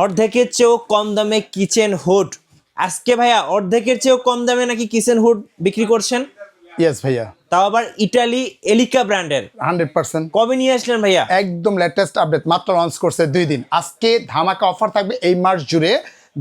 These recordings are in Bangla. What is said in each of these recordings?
অর্ধেকের চেয়েও কম দামে কিচেন হুড। আজকে ভাইয়া অর্ধেকের চেয়েও কম দামে নাকি কিচেন হুড বিক্রি করছেন? ইয়েস ভাইয়া, তাও আবার ইটালি এলিকা ব্র্যান্ডের। 100%। কবে নিয়ে আসলেন ভাইয়া? একদম লেটেস্ট আপডেট, মাত্র লঞ্চ করছে 2 দিন। আজকে ধামাকা অফার থাকবে এই মাস জুড়ে।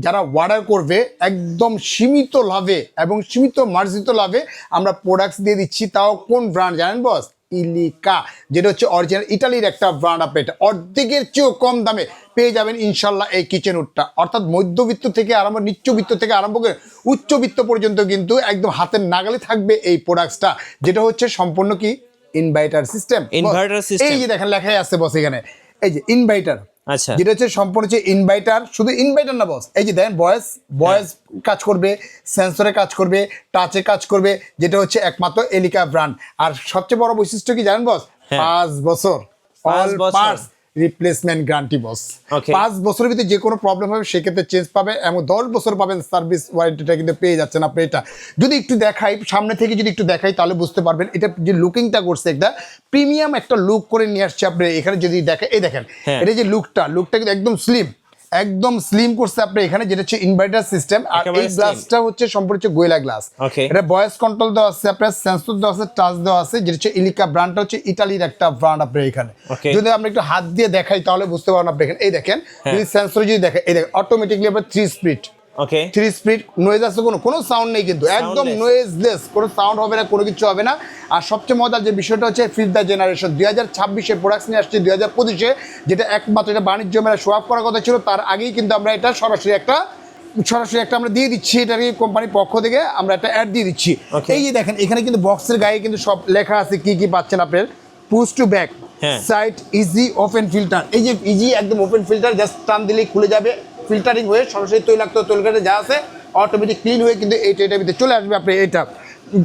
যারা অর্ডার করবে একদম সীমিত লাভে এবং সীমিত মার্জিত লাভে আমরা প্রোডাক্টস দিয়ে দিচ্ছি। তাও কোন ব্র্যান্ড জানেন বস? ইলিকা, যেটা হচ্ছে অরিজিনাল ইটালির একটা ব্র্যান্ড। আপনি এটা অর্ধেকের চেয়েও কম দামে পেয়ে যাবেন ইনশাল্লাহ এই কিচেন হুডটা। অর্থাৎ মধ্যবিত্ত থেকে আরম্ভ, নিচ্চবিত্ত থেকে আরম্ভ করে উচ্চবিত্ত পর্যন্ত কিন্তু একদম হাতের নাগালে থাকবে এই প্রোডাক্টসটা, যেটা হচ্ছে সম্পূর্ণ কি ইনভার্টার সিস্টেম। এই যে দেখেন লেখাই আছে বস এখানে, এই যে ইনভার্টার। আচ্ছা, যেটা হচ্ছে সম্পূর্ণ হচ্ছে ইনভার্টার। শুধু ইনভার্টার না বস, এই যে দেখেন ভয়েস কাজ করবে, সেন্সরে কাজ করবে, টাচে কাজ করবে, যেটা হচ্ছে একমাত্র এলিকা ব্র্যান্ড। আর সবচেয়ে বড় বৈশিষ্ট্য কি জানেন বস? 5 বছর অল পার্টস রিপ্লেসমেন্ট গ্যারান্টি বস। 5 বছরের ভিতরে যে কোনো প্রবলেম হবে সেক্ষেত্রে চেঞ্জ পাবে, এবং 10 বছর পাবেন সার্ভিস ওয়ারেন্টিটা কিন্তু পেয়ে যাচ্ছেন আপনি। এটা যদি একটু দেখাই সামনে থেকে, যদি একটু দেখাই তাহলে বুঝতে পারবেন এটা যে লুকিংটা করছে, একটা প্রিমিয়াম একটা লুক করে নিয়ে আসছে আপনি এখানে। যদি দেখেন, এই দেখেন এটা যে লুকটা কিন্তু একদম স্লিম করছে আপনি এখানে, যেটা হচ্ছে ইনভার্টার সিস্টেম। আর এই গ্লাসটা হচ্ছে সম্পূর্ণ হচ্ছে গোয়েলা গ্লাস। এটা ভয়েস কন্ট্রোল দেওয়া আছে, আপনার সেন্সর দেওয়া আছে, টাচ দেওয়া আছে, যেটা হচ্ছে ইলিকা ব্র্যান্ডটা হচ্ছে ইটালির একটা ব্র্যান্ড আপনি এখানে। যদি আমরা একটু হাত দিয়ে দেখাই তাহলে বুঝতে পারবেন আপনি এখানে। এই দেখেন যদি সেন্সরে যদি দেখেন, এই দেখেন অটোমেটিকলি আপনার 3 স্পিড। 3 স্পিড নয়েজ আছে, কোনো সাউন্ড নেই কিন্তু, একদম নয়েজলেস, কোনো সাউন্ড হবে না, কোনো কিছু হবে না। আর সবচেয়ে মজার যে বিষয়টা হচ্ছে 5th জেনারেশন 2026-এ প্রোডাক্টস নিয়ে আসছে 2025-এ, যেটা একমাত্র এটা বাণিজ্য মেলা শো আপ করার কথা ছিল, তার আগেই কিন্তু আমরা এটা সরাসরি একটা আমরা দিয়ে দিচ্ছি। এটাকে কোম্পানির পক্ষ থেকে আমরা একটা অ্যাড দিয়ে দিচ্ছি। এই যে দেখেন এখানে কিন্তু বক্সের গায়ে কিন্তু সব লেখা আছে কি কি পাচ্ছেন আপনার। Push to back, side easy open filter. এই যে ইজি একদম ওপেন ফিল্টার, জাস্ট টান দিলেই খুলে যাবে, ফিল্টারিং হয়ে সরাসরি তৈলাক্ত তৈলকাটে যা আছে অটোমেটিক ক্লিন হয়ে কিন্তু এইটার ভিতরে চলে আসবে আপনি এটা।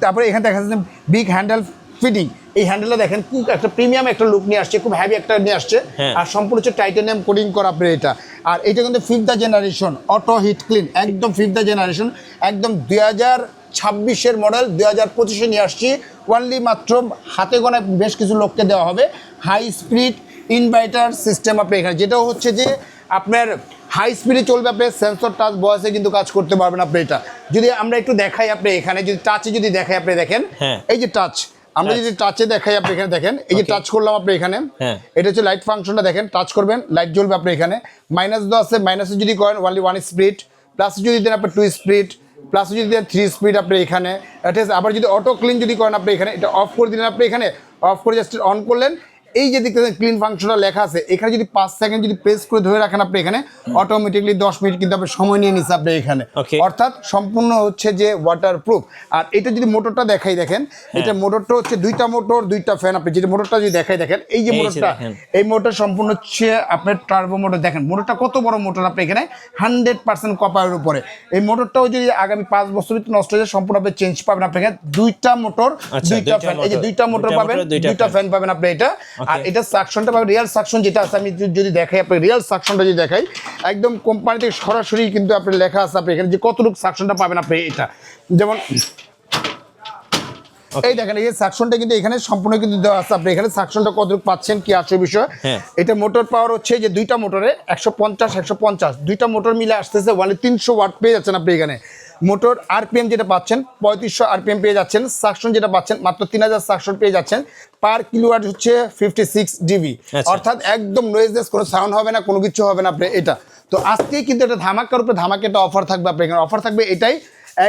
তারপরে এখানে দেখা যাচ্ছে বিগ হ্যান্ডেল ফিটিং। এই হ্যান্ডেলটা দেখেন খুব একটা প্রিমিয়াম একটা লুক নিয়ে আসছে, খুব হ্যাভি একটা নিয়ে আসছে। আর সম্পূর্ণ হচ্ছে টাইটানিয়াম কোটিং করা আপনি এটা। আর এটা কিন্তু 5th generation auto hit clean, একদম 5th জেনারেশন, একদম 2026-এর মডেল 2025-এ নিয়ে আসছি। ওনলি মাত্র হাতে গোনা বেশ কিছু লোককে দেওয়া হবে হাই স্পিড ইনভার্টার সিস্টেম আপনি এখানে, যেটাও হচ্ছে যে আপনার হাই স্পিডে চলবে, আপনার সেন্সর টাচ ভয়েসে কিন্তু কাজ করতে পারবেন আপনি এটা। যদি আমরা একটু দেখাই আপনি এখানে, যদি টাচে যদি দেখাই আপনি দেখেন, এই যে টাচ, আমরা যদি টাচে দেখাই আপনি এখানে দেখেন, এই যে টাচ করলাম আপনি এখানে, এটা হচ্ছে লাইট ফাংশনটা দেখেন, টাচ করবেন লাইট জ্বলবে আপনি এখানে। মাইনাস দেওয়া আছে, মাইনাসে যদি করেন অনলি 1 স্পিড, প্লাসে যদি দেন আপনি 2 স্পিড, প্লাসে যদি দেন 3 স্পিড আপনি এখানে। আবার যদি অটো ক্লিন যদি করেন আপনি এখানে, এটা অফ করে দিলেন আপনি এখানে, অফ করে জাস্ট অন করলেন। এই যে দেখতেছেন ক্লিন ফাংশনটা লেখা আছে এখানে, যদি 5 সেকেন্ড যদি প্রেস করে ধরে রাখেন আপনি এখানে, অটোমেটিকলি 10 মিনিট কিন্তু আপনি সময় নিয়ে নিচ্ছে আপনি এখানে। অর্থাৎ সম্পূর্ণ হচ্ছে যে ওয়াটারপ্রুফ। আর এটা যদি মোটরটা দেখাই দেখেন, এটা মোটরটা হচ্ছে 2টা মোটর 2টা ফ্যান। আপনি যেটা মোটরটা যদি দেখাই দেখেন, এই যে মোটরটা, এই মোটর সম্পূর্ণ হচ্ছে আপনার টার্বো মোটর। দেখেন মোটরটা কত বড় মোটর আপনি এখানে, 100% কপারের উপরে। এই মোটরটাও যদি আগামী 5 বছর ভিতরে নষ্ট হয়ে যায় সম্পূর্ণ আপনি চেঞ্জ পাবেন আপনি এখানে। 2টা মোটর 2টা ফ্যান, এই যে 2টা মোটর পাবেন, 2টা ফ্যান পাবেন আপনি এটা। আর এটা সাকশনটা পাবেন, রিয়েল সাকশন যেটা আছে, আমি যদি দেখাই আপনি রিয়েল সাকশনটা যদি দেখাই, একদম কোম্পানি থেকে সরাসরি কিন্তু আপনি লেখা আছে আপনি এখানে যে কতটুকু সাকশনটা পাবেন আপনি এটা। যেমন এই দেখেন এই সাকশনটা কিন্তু এখানে সম্পূর্ণ কিন্তু দেওয়া আছে আপনি এখানে, সাকশনটা কতটুকু পাচ্ছেন কি আসে বিষয়। এটা মোটর পাওয়ার হচ্ছে যে 2টা মোটরে 150 2টা মোটর মিলে আসতেছে 300 ওয়াট পেয়ে যাচ্ছেন আপনি এখানে। মোটর আরপিএম যেটা পাচ্ছেন 3500 আরপিএম পেয়ে যাচ্ছেন। সাকশন যেটা পাচ্ছেন মাত্র 3000 সাকশন পেয়ে যাচ্ছেন। পার কিলোওয়াট হচ্ছে 56 ডিবি, অর্থাৎ একদম নয়েজলেস, কোনো সাউন্ড হবে না, কোনো কিছু হবে না আপনি এটা। তো আজকে কিন্তু এটা ধামাকার উপরে ধামাকা একটা অফার থাকবে আপনি এখানে। অফার থাকবে এটাই,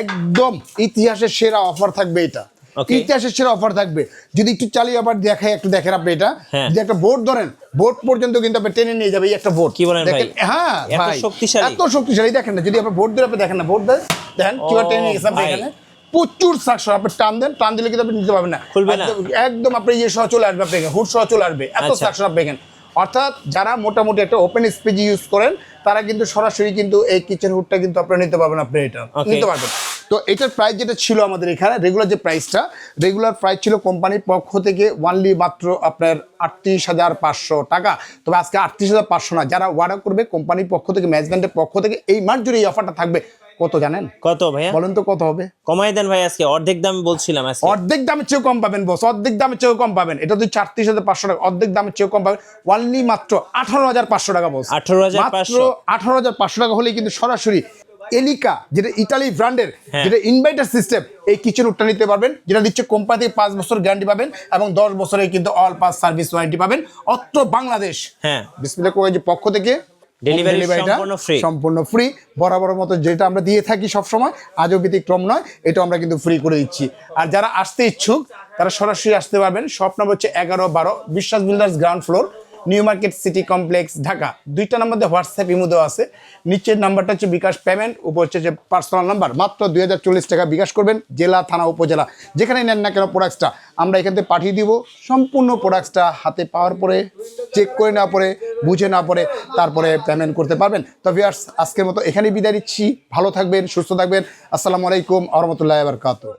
একদম ইতিহাসের সেরা অফার থাকবে এটা, ইতিহাসের সেরা অফার থাকবে। যদি একটু চালিয়ে আবার দেখাই, একটু দেখেন আপনি এটা, যদি একটা বোর্ড ধরেন, বোর্ড পর্যন্ত কিন্তু আপনি টেনে নিয়ে যাবে এই একটা বোর্ড। কি বলেন ভাই? হ্যাঁ ভাই, এত শক্তিশালী দেখেন না, যদি আপনি বোর্ড ধরে আপনি দেখেন না, বোর্ড দেখেন কিভাবে টেনে নিয়ে গেছে আপনি এখানে। প্রচুর সাকশন, আপনি টান দেন, টান দিলে কিন্তু আপনি নিতে পারবেন না, খুলবে না, একদম আপনি ইয়ে সহ চলে আসবে আপনি এখানে, হুড সহ চলে আসবে, এত সাকশন আপনি এখানে। অর্থাৎ যারা মোটামুটি একটা ওপেন স্পেস ইউজ করেন তারা কিন্তু সরাসরি কিন্তু এই কিচেন হুডটা কিন্তু আপনারা নিতে পারবেন, আপনি এটা নিতে পারবেন। তো এটার প্রাইস যেটা ছিল আমাদের এখানে রেগুলার যে প্রাইসটা, রেগুলার প্রাইস ছিল কোম্পানির পক্ষ থেকে ওনলি মাত্র আপনার 38,500 টাকা। তবে আজকে 38,500 না, যারা অর্ডার করবে কোম্পানির পক্ষ থেকে, ম্যানেজমেন্টের পক্ষ থেকে এই মাস জুড়ে এই অফারটা থাকবে কত জানেন? কত ভাইয়া? বলেন তো কত হবে? কমাই দেন ভাই, আজকে অর্ধেক দাম বলছিলাম আজকে। অর্ধেক দামের চেয়েও কম পাবেন বস, অর্ধেক দামের চেয়েও কম পাবেন। এটা তুই ৩৬,৫০০ টাকা, অর্ধেক দামের চেয়েও কম পাবেন। অনলি মাত্র ১৮,৫০০ টাকা বস। 18,500 ১৮,৫০০ টাকা হলেই কিন্তু সরাসরি এলিকা, যেটা ইটালি ব্র্যান্ডের, হ্যাঁ। যেটা ইনভার্টার সিস্টেম, এই কিচেন হুডটা নিতে পারবেন, যেটা দিচ্ছে কোম্পানি থেকে ৫ বছর গ্যারান্টি পাবেন এবং ১০ বছরের কিন্তু অল পাস সার্ভিস ওয়ারেন্টি পাবেন অত্র বাংলাদেশ। হ্যাঁ, বিসমিল্লাহ ক্রকারিজের পক্ষ থেকে ডেলিভারি ডেলিভারিটা সম্পূর্ণ ফ্রি। সম্পূর্ণ ফ্রি, বরাবর মতো যেটা আমরা দিয়ে থাকি সবসময়, আজও ব্যতিক্রম নয়, এটা আমরা কিন্তু ফ্রি করে দিচ্ছি। আর যারা আসতে ইচ্ছুক তারা সরাসরি আসতে পারবেন। শপ নম্বর হচ্ছে 11-12 বিশ্বাস builders ground floor, new market city complex, Dhaka. 2টা নাম্বার দিয়ে হোয়াটসঅ্যাপ ইমো দেওয়া আছে। নিচের নাম্বারটা হচ্ছে বিকাশ পেমেন্ট, উপর হচ্ছে যে পার্সোনাল নাম্বার। মাত্র ২০৪০ টাকা বিকাশ করবেন, জেলা, থানা, উপজেলা যেখানে নেন না কেন প্রোডাক্টসটা আমরা এখান থেকে পাঠিয়ে দিব। সম্পূর্ণ প্রোডাক্টসটা হাতে পাওয়ার পরে, চেক করে না পরে, বুঝে না পরে তারপরে পেমেন্ট করতে পারবেন। তো ভিউয়ার্স, আজকের মতো এখানেই বিদায় নিচ্ছি। ভালো থাকবেন, সুস্থ থাকবেন। আসসালামু আলাইকুম ওয়া রাহমাতুল্লাহি ওয়া বারাকাতুহু।